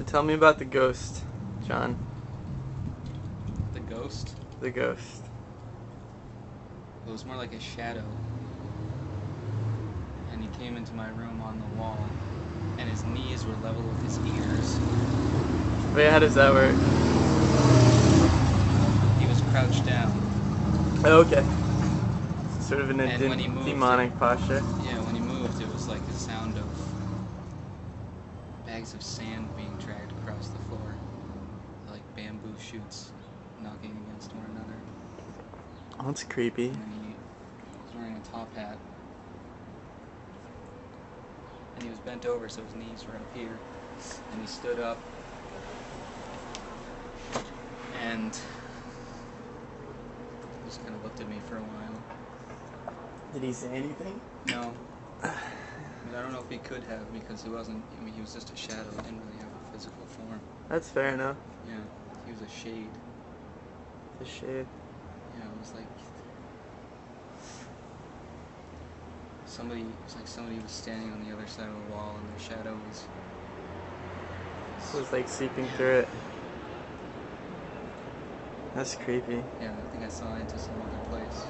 So tell me about the ghost, John. The ghost? The ghost. It was more like a shadow. And he came into my room on the wall, and his knees were level with his ears. Wait, how does that work? He was crouched down. Oh, okay. Sort of in a And when he moved, demonic posture. Yeah, when he moved, it was like the sound of bags of sand being dragged across the floor, like bamboo shoots knocking against one another. Oh, that's creepy. And then he was wearing a top hat, and he was bent over, so his knees were up here, and he stood up, and just kind of looked at me for a while. Did he say anything? No. I mean, I don't know if he could have, because he wasn't, I mean, he was just a shadow. He didn't really have a physical form. That's fair enough. Yeah, he was a shade. The shade. Yeah, it was like somebody was standing on the other side of the wall, and their shadow was... It was like seeping through it. That's creepy. Yeah, I think I saw into some other place.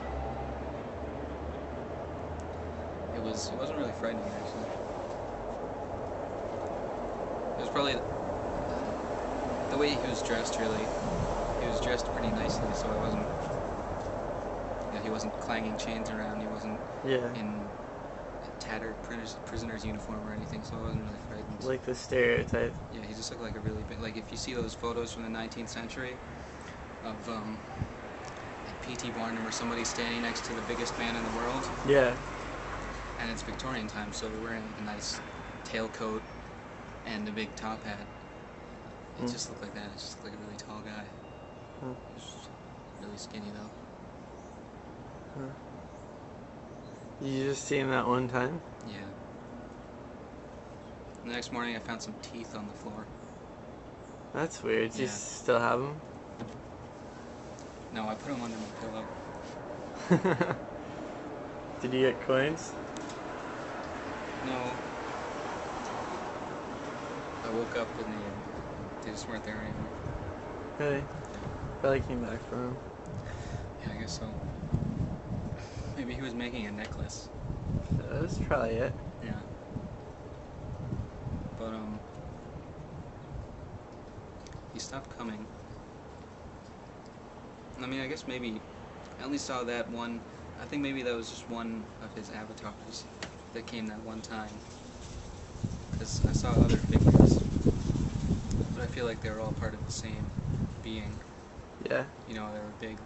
It wasn't really frightening, actually. It was probably the way he was dressed, really. He was dressed pretty nicely, so I wasn't... Yeah, he wasn't clanging chains around, he wasn't in a tattered prisoner's uniform or anything, so I wasn't really frightened. Like the stereotype. Yeah, he just looked like a really big... Like, if you see those photos from the 19th century of, like P.T. Barnum or somebody standing next to the biggest man in the world... Yeah. And it's Victorian time, so they're wearing like a nice tailcoat and a big top hat. It just looked like that. It just looked like a really tall guy. He was really skinny, though. Did you just see him that one time? Yeah. The next morning, I found some teeth on the floor. That's weird. Do you Yeah. still have them? No, I put them under my pillow. Did you get coins? No. I woke up and they just weren't there anymore. Really? Probably came back from him. Yeah, I guess so. Maybe he was making a necklace. That's probably it. Yeah. But, he stopped coming. I mean, I guess maybe I only saw that one. I think maybe that was just one of his avatars that came that one time. Because I saw other figures. But I feel like they were all part of the same being. Yeah. You know, they were big.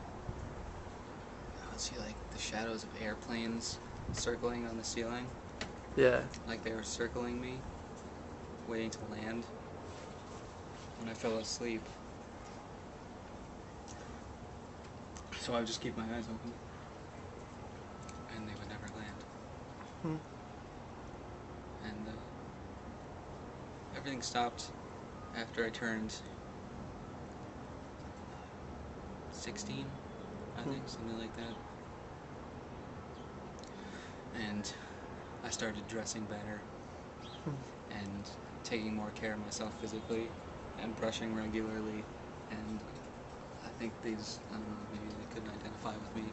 I would see, like, the shadows of airplanes circling on the ceiling. Yeah. Like they were circling me, waiting to land. When I fell asleep. So I would just keep my eyes open. And they would never land. And everything stopped after I turned 16, I think, something like that. And I started dressing better and taking more care of myself physically and brushing regularly, and I think these, I don't know, maybe they couldn't identify with me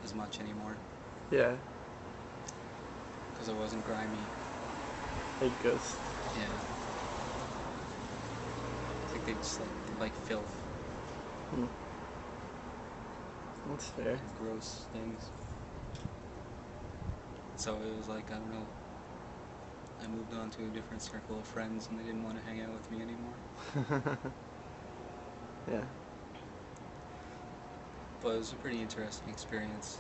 as much anymore. Yeah. Because I wasn't grimy. Like ghost. Yeah. I think they just like filth. That's fair. And gross things. So it was like, I don't know, I moved on to a different circle of friends and they didn't want to hang out with me anymore. Yeah. But it was a pretty interesting experience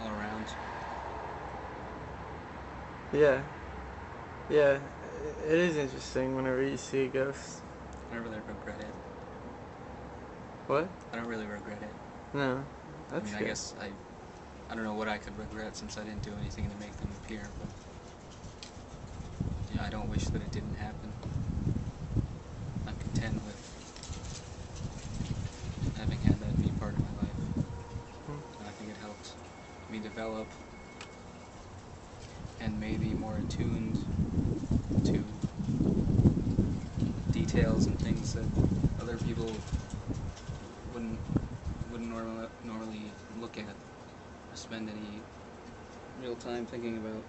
all around. Yeah. Yeah. It is interesting whenever you see a ghost. I don't really regret it. What? I don't really regret it. No. That's I mean, good. I guess I don't know what I could regret since I didn't do anything to make them appear, but yeah, I don't wish that it didn't happen. I'm content with having had that be part of my life. And I think it helped me develop and maybe more attuned to details and things that other people wouldn't normally look at or spend any real time thinking about.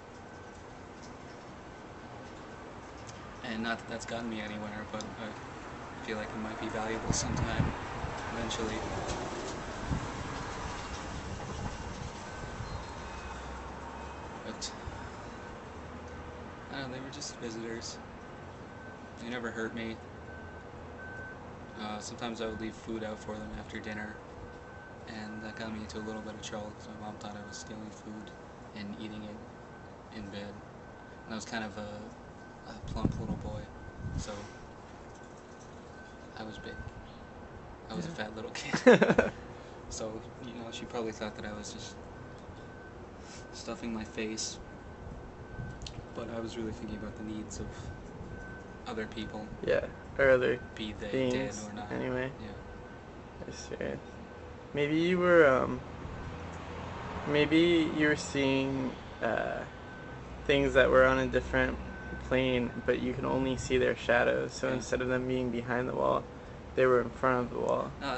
And not that that's gotten me anywhere, but I feel like it might be valuable sometime, eventually. But, I don't know, they were just visitors. They never hurt me. Sometimes I would leave food out for them after dinner, and that got me into a little bit of trouble because my mom thought I was stealing food and eating it in bed. And I was kind of a plump little boy, so I was big. I was a fat little kid. So, you know, she probably thought that I was just stuffing my face, but I was really thinking about the needs of other people. Yeah, or other be they beings, dead or not. Anyway. Yeah. I see. Maybe you were seeing things that were on a different plane, but you can only see their shadows. So Yeah. instead of them being behind the wall, they were in front of the wall. No, I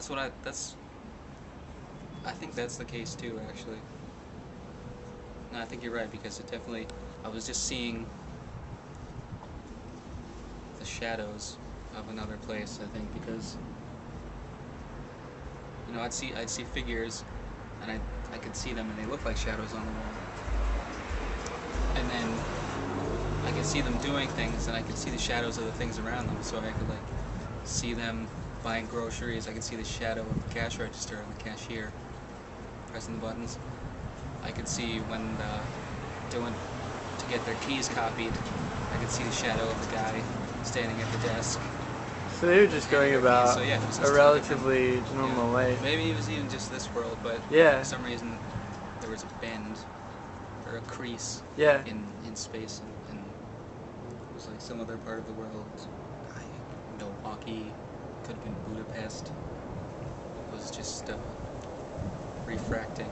think that's the case too, actually. No, I think you're right, because I was just seeing the shadows of another place, I think, because, you know, I'd see figures, and I could see them, and they look like shadows on the wall. And then I could see them doing things, and I could see the shadows of the things around them, so I could, like, see them buying groceries. I could see the shadow of the cash register and the cashier pressing the buttons. I could see when they went to get their keys copied. I could see the shadow of the guy standing at the desk. So they were just going about so, yeah, a relatively normal life. Maybe it was even just this world, but yeah. For some reason there was a bend or a crease yeah. in space, and it was like some other part of the world. Milwaukee, could have been Budapest. It was just refracting.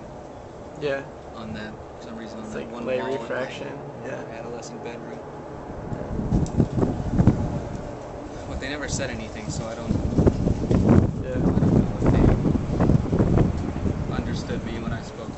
Yeah. On that, for some reason, on it's that like one light wall refraction. in my Yeah. adolescent bedroom. But they never said anything, so I don't know if they understood me when I spoke